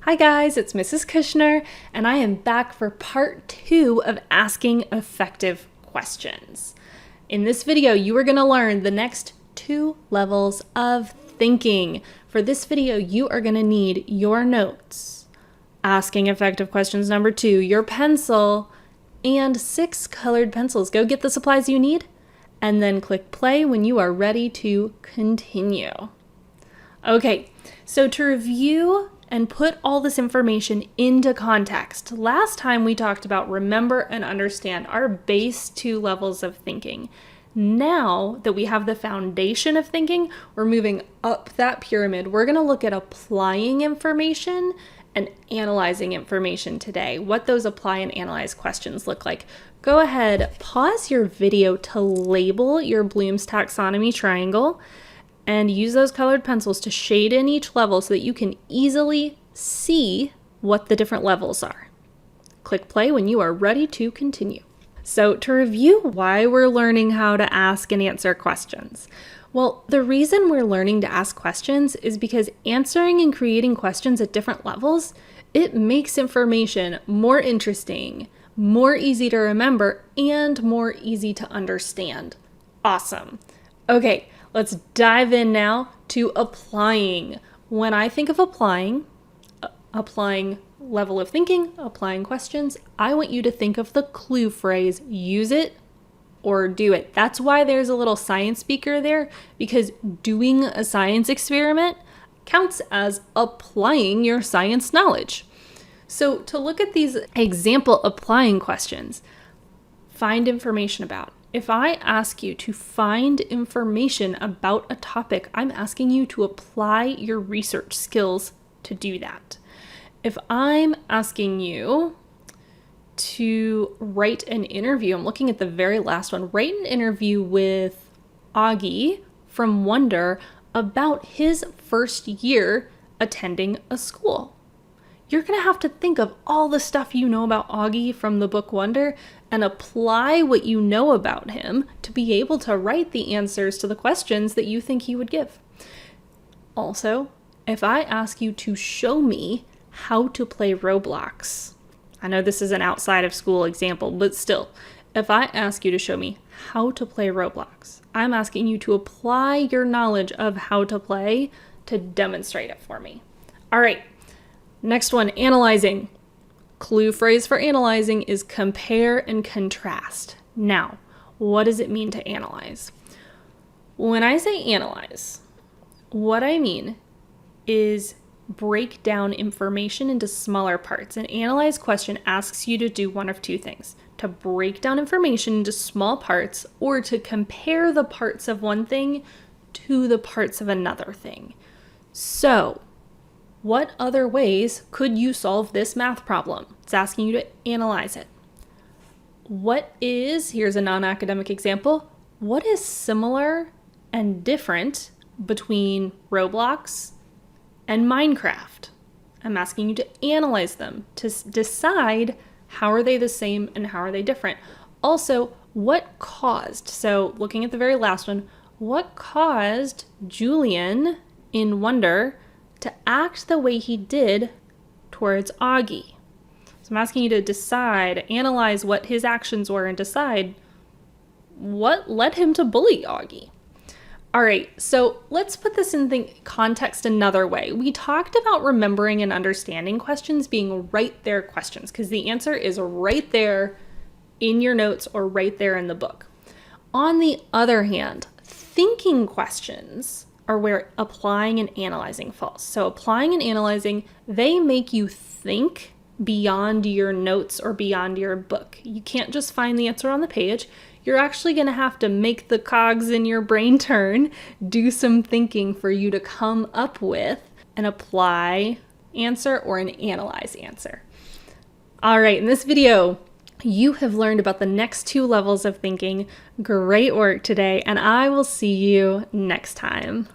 Hi guys, it's Mrs. Kushner, and I am back for part 2 of asking effective questions. In this video, you are going to learn the next 2 levels of thinking. For this video, you are going to need your notes, asking effective questions number 2, your pencil, and 6 colored pencils. Go get the supplies you need, and then click play when you are ready to continue. Okay, so to review and put all this information into context, last time we talked about remember and understand, our base 2 levels of thinking. Now that we have the foundation of thinking, we're moving up that pyramid. We're going to look at applying information and analyzing information today, what those apply and analyze questions look like. Go ahead, pause your video to label your Bloom's taxonomy triangle and use those colored pencils to shade in each level so that you can easily see what the different levels are. Click play when you are ready to continue. So to review why we're learning how to ask and answer questions. Well, the reason we're learning to ask questions is because answering and creating questions at different levels, it makes information more interesting, more easy to remember, and more easy to understand. Awesome. Okay. Let's dive in now to applying. When I think of applying level of thinking, applying questions, I want you to think of the clue phrase, use it or do it. That's why there's a little science speaker there, because doing a science experiment counts as applying your science knowledge. So to look at these example applying questions, find information about. If I ask you to find information about a topic, I'm asking you to apply your research skills to do that. If I'm asking you to write an interview, I'm looking at the very last one, write an interview with Augie from Wonder about his first year attending a school. You're going to have to think of all the stuff you know about Augie from the book Wonder and apply what you know about him to be able to write the answers to the questions that you think he would give. Also, if I ask you to show me how to play Roblox, I know this is an outside of school example, but still, if I ask you to show me how to play Roblox, I'm asking you to apply your knowledge of how to play to demonstrate it for me. All right. Next one, analyzing. Clue phrase for analyzing is compare and contrast. Now, what does it mean to analyze? When I say analyze, what I mean is break down information into smaller parts. An analyze question asks you to do one of 2 things: to break down information into small parts, or to compare the parts of one thing to the parts of another thing. So, what other ways could you solve this math problem? It's asking you to analyze it. Here's a non-academic example, what is similar and different between Roblox and Minecraft? I'm asking you to analyze them to decide how are they the same and how are they different. Also, what caused, so looking at the very last one, what caused Julian in Wonder to act the way he did towards Augie? So I'm asking you to decide, analyze what his actions were and decide what led him to bully Augie. All right, so let's put this in context another way. We talked about remembering and understanding questions being right there questions, because the answer is right there in your notes or right there in the book. On the other hand, thinking questions are where applying and analyzing falls. So applying and analyzing, they make you think beyond your notes or beyond your book. You can't just find the answer on the page. You're actually going to have to make the cogs in your brain turn, do some thinking for you to come up with an apply answer or an analyze answer. All right, in this video, you have learned about the next 2 levels of thinking. Great work today, and I will see you next time.